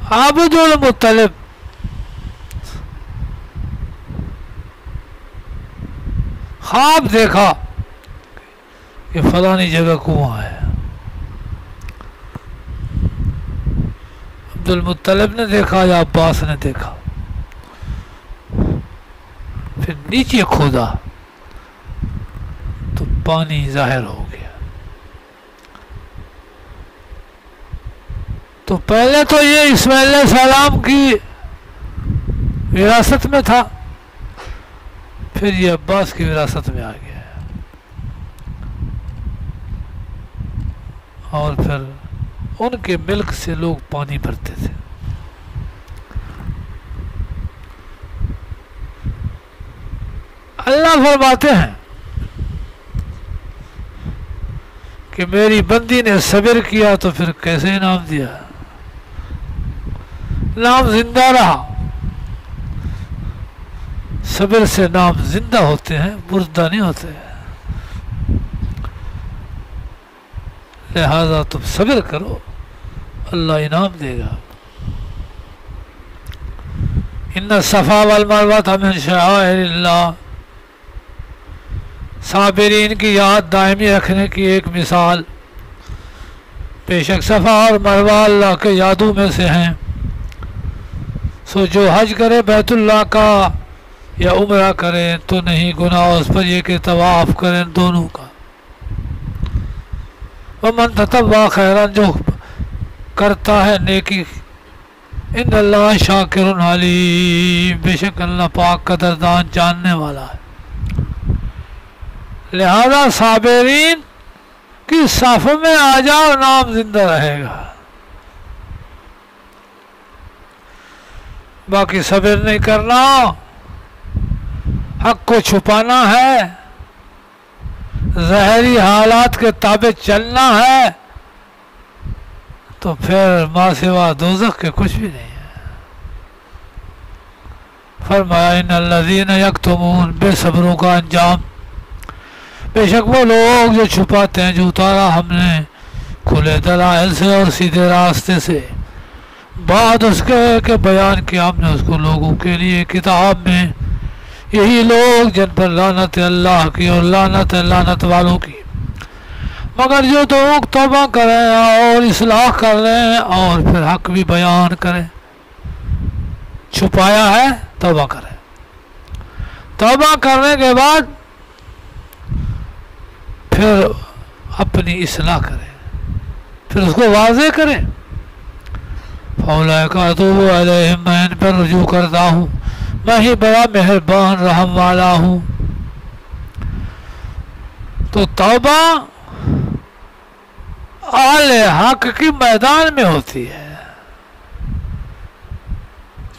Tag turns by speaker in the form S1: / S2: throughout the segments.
S1: عبد المطلب خواب دیکھا کہ فلانی جگہ کنواں ہے. عبد المطلب نے دیکھا یا عباس نے دیکھا. پھر نیچے کھودا تو پانی ظاہر ہو گیا. تو پہلے تو یہ اسماعیل علیہ السلام کی وراثت میں تھا، پھر یہ عباس کی وراثت میں آ گیا ہے، اور پھر ان کے ملک سے لوگ پانی بھرتے تھے. اللہ فرماتے ہیں کہ میری بندی نے صبر کیا تو پھر کیسے انعام دیا، نام زندہ رہا. صبر سے نام زندہ ہوتے ہیں، مردہ نہیں ہوتے. لہذا تم صبر کرو، اللہ انعام دے گا. ان الصفا والمروہ من شعائر اللہ، صابرین کی یاد دائمی رکھنے کی ایک مثال. بے شک صفا اور مروہ اللہ کے یادوں میں سے ہیں. سو جو حج کرے بیت اللہ کا یا عمرہ کریں تو نہیں گناہ اس پر یہ کہ طواف کریں دونوں کا. ومن تطوع خیرا، جو کرتا ہے نیکی، ان اللہ شاکر علیم، بے شک اللہ پاک قدردان جاننے والا ہے. لہذا صابرین کی صف میں آ جاؤ، نام زندہ رہے گا. باقی صبر نہیں کرنا، حق کو چھپانا ہے، ظاہری حالات کے تابع چلنا ہے، تو پھر ما سوا دوزخ کے کچھ بھی نہیں ہے. فرمایا ان الذین یکتمون، بے صبروں کا انجام، بے شک وہ لوگ جو چھپاتے ہیں جو اتارا ہم نے کھلے دلائل سے اور سیدھے راستے سے، بعد اس کے کہ بیان کیا ہم نے اس کو لوگوں کے لیے کتاب میں. یہی لوگ جن پر لعنت اللہ کی اور لعنت لعنت والوں کی، مگر جو لوگ توبہ کریں اور اصلاح کر لیں اور پھر حق بھی بیان کریں. چھپایا ہے، توبہ کریں، توبہ کرنے کے بعد پھر اپنی اصلاح کریں، پھر اس کو واضح کریں. فَأُولَئِكَ أَتُوبُ عَلَيْهِمْ، میں ان پر رجوع کرتا ہوں، میں ہی بڑا مہربان رحم والا ہوں. تو توبہ اہل حق کی میدان میں ہوتی ہے.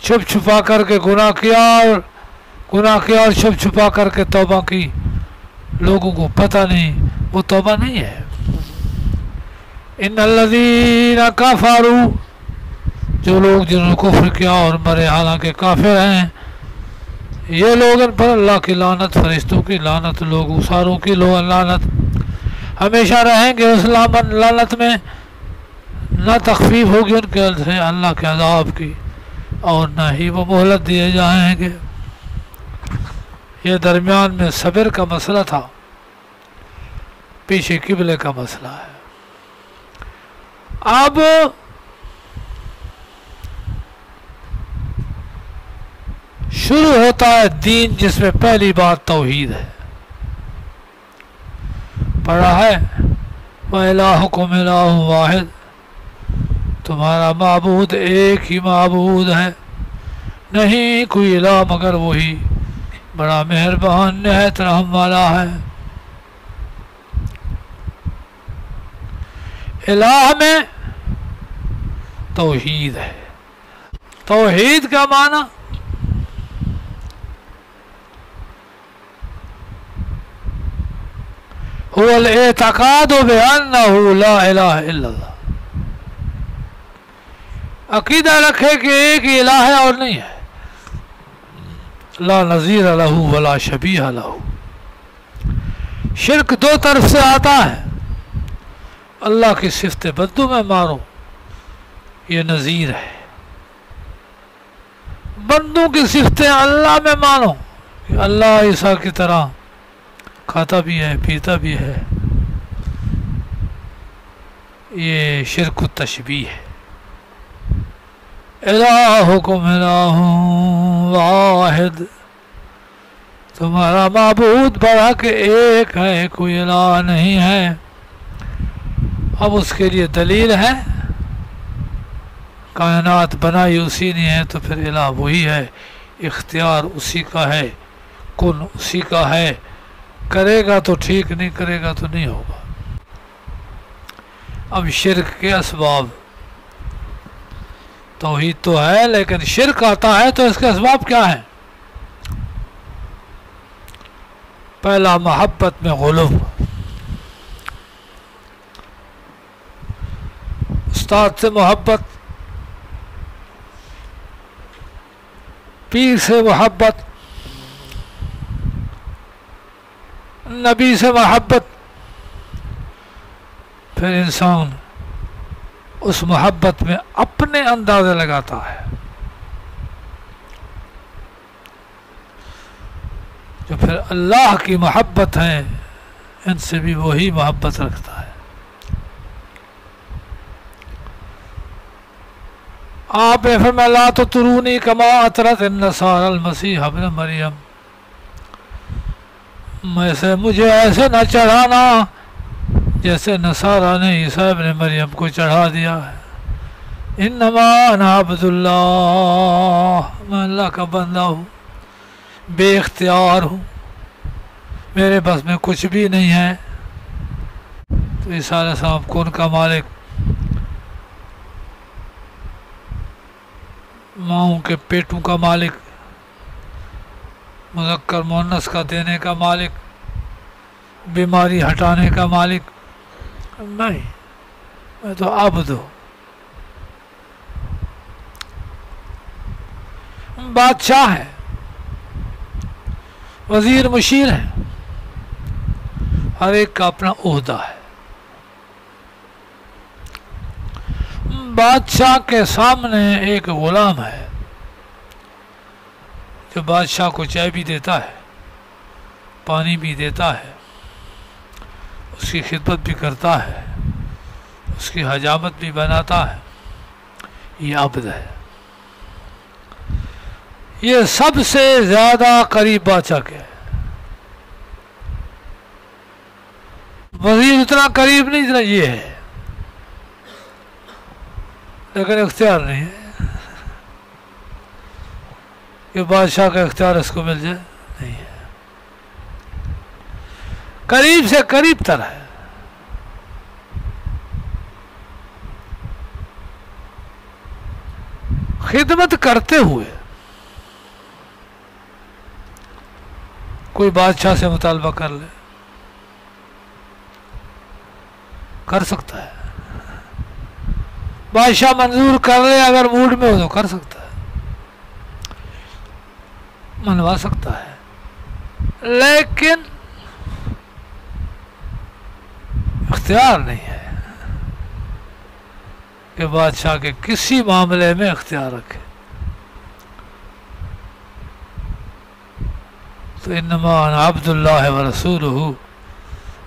S1: چھپ چھپا کر کے گناہ کیا اور چھپ چھپا کر کے توبہ کی، لوگوں کو پتہ نہیں، وہ توبہ نہیں ہے. ان الذین کفروا، جو لوگ جنہوں نے کفر کیا اور مرے حالانکہ کافر ہیں، یہ لوگ ان پر اللہ کی لعنت، فرشتوں کی لعنت، لوگوں ساروں کی لعنت، ہمیشہ رہیں گے اس لعنت میں، نہ تخفیف ہوگی ان کے سے اللہ کے عذاب کی، اور نہ ہی وہ مہلت دیے جائیں گے. یہ درمیان میں صبر کا مسئلہ تھا، پیچھے قبلے کا مسئلہ ہے. اب شروع ہوتا ہے دین، جس میں پہلی بات توحید ہے. پڑھا ہے وَإِلَٰهُكُمْ إِلَٰهٌ وَاحِدٌ، تمہارا معبود ایک ہی معبود ہے، نہیں کوئی الہ مگر وہی، بڑا مہربان نہایت رحم والا ہے. الہ میں توحید ہے. توحید کا معنی هو الاعتقاد بأنه لا الہ الا اللہ، عقیدہ رکھے کہ ایک ہی الہ ہے اور نہیں ہے. لا نظیر لہ ولا شبیہ لہ. شرک دو طرف سے آتا ہے، اللہ کی صفت بدو میں مارو، یہ نظیر ہے، بندوں کی صفتیں اللہ میں مانو کہ اللہ عیسیٰ کی طرح کھاتا بھی ہے پیتا بھی ہے، یہ شرک التشبیہ ہے۔ الہکم الہ واحد، تمہارا معبود برحق ایک ہے، کوئی الہ نہیں ہے۔ اب اس کے لیے دلیل ہے، کائنات بنائی اسی نے ہے تو پھر الہ وہی ہے، اختیار اسی کا ہے، کن اسی کا ہے، کرے گا تو ٹھیک، نہیں کرے گا تو نہیں ہوگا۔ اب شرک کے اسباب، توحید تو ہے لیکن شرک آتا ہے تو اس کے اسباب کیا ہیں؟ پہلا، محبت میں غلو، استاد سے محبت، پیر سے محبت، نبی سے محبت، پھر انسان اس محبت میں اپنے اندازے لگاتا ہے، جو پھر اللہ کی محبت ہے ان سے بھی وہی محبت رکھتا ہے۔ آپ نے فرمایا لا تطرونی کما اطرت النصارى المسیح ابن مریم، مجھے ایسے نہ چڑھانا جیسے نصارہ نے عیسیٰ ابن مریم کو چڑھا دیا ہے۔ انما انا عبد اللہ، میں اللہ کا بندہ ہوں، بے اختیار ہوں، میرے بس میں کچھ بھی نہیں ہے۔ تو عیسیٰ علیہ السلام کون کا مالک، ماؤں کے پیٹوں کا مالک، مذکر مؤنث کا دینے کا مالک، بیماری ہٹانے کا مالک نہیں، میں تو عبد ہوں۔ بادشاہ ہے، وزیر مشیر ہے، ہر ایک کا اپنا عہدہ ہے۔ بادشاہ کے سامنے ایک غلام ہے جو بادشاہ کو چائے بھی دیتا ہے، پانی بھی دیتا ہے، اس کی خدمت بھی کرتا ہے، اس کی حجامت بھی بناتا ہے، یہ عبد ہے۔ یہ سب سے زیادہ قریب بادشاہ کے ہے۔ وزیر اتنا قریب نہیں جتنا یہ ہے، لیکن اختیار نہیں ہے کہ بادشاہ کا اختیار اس کو مل جائے، نہیں ہے، قریب سے قریب تر ہے۔ خدمت کرتے ہوئے کوئی بادشاہ سے مطالبہ کر لے، کر سکتا ہے، بادشاہ منظور کر لے، اگر موڈ میں ہو تو کر سکتا ہے، منوا سکتا ہے، لیکن اختیار نہیں ہے کہ بادشاہ کے کسی معاملے میں اختیار رکھے۔ تو انما انا عبد اللہ ورسولہ،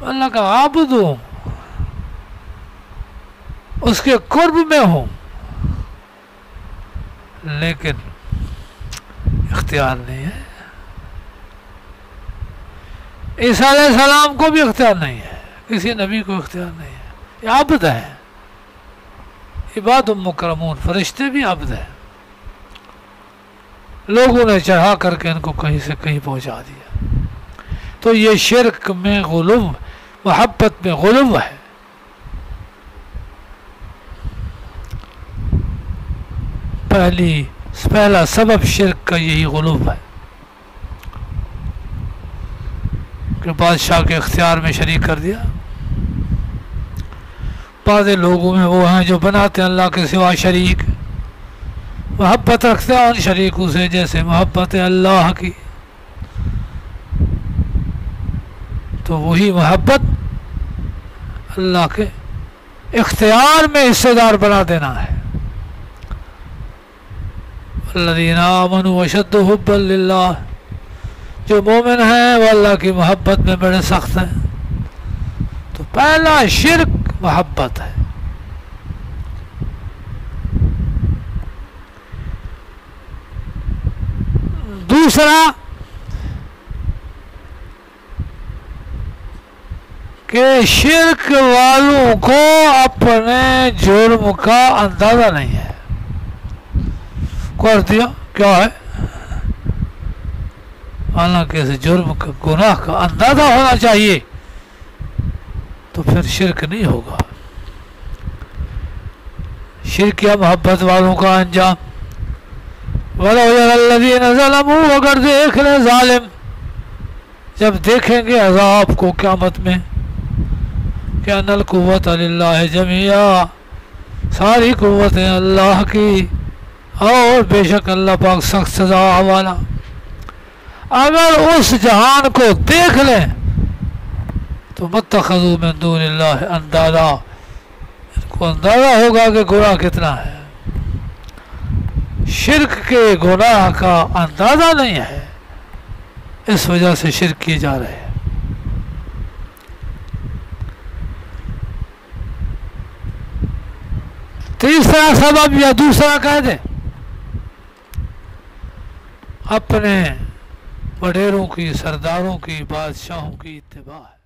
S1: اللہ کا عبد ہوں، اس کے قرب میں ہوں، لیکن اختیار نہیں ہے۔ عیسیٰ علیہ السلام کو بھی اختیار نہیں ہے، کسی نبی کو اختیار نہیں ہے، یہ عبد ہے، عباد مکرمون، فرشتے بھی عبد ہیں، لوگوں نے چڑھا کر کے ان کو کہیں سے کہیں پہنچا دیا۔ تو یہ شرک میں غلو، محبت میں غلو ہے۔ پہلا سبب شرک کا یہی غلو ہے کہ بادشاہ کے اختیار میں شریک کر دیا۔ بعض لوگوں میں وہ ہیں جو بناتے ہیں اللہ کے سوا شریک، محبت رکھتے ہیں ان شریکوں سے جیسے محبت اللہ کی، تو وہی محبت اللہ کے اختیار میں حصے دار بنا دینا ہے۔ الذین آمنوا اشد حبا للہ، جو مومن ہیں وہ اللہ کی محبت میں بڑے سخت ہیں۔ تو پہلا شرک محبت ہے۔ دوسرا کہ شرک والوں کو اپنے جرم کا اندازہ نہیں ہے۔ کر دیا کیا ہے، حالانکہ اس جرم کا گناہ کا اندازہ ہونا چاہیے تو پھر شرک نہیں ہوگا۔ شرک یا محبت والوں کا انجام، وَلَوْ يَرَى الَّذِينَ ظَلَمُوا، اگر دیکھ لیں ظالم جب دیکھیں گے عذاب کو قیامت میں کہ ان القوت للہ جميعا، ساری قوتیں اللہ کی، اور بے شک اللہ پاک سخت سزا والا۔ اگر اس جہان کو دیکھ لیں تو متخذوا من دون اللہ اندادا، ان کو اندازہ ہوگا کہ گناہ کتنا ہے۔ شرک کے گناہ کا اندازہ نہیں ہے، اس وجہ سے شرک کیے جا رہے ہیں۔ تیسرا سبب یا دوسرا کہہ دیں، اپنے وڈیروں کی، سرداروں کی، بادشاہوں کی اتباع ہے۔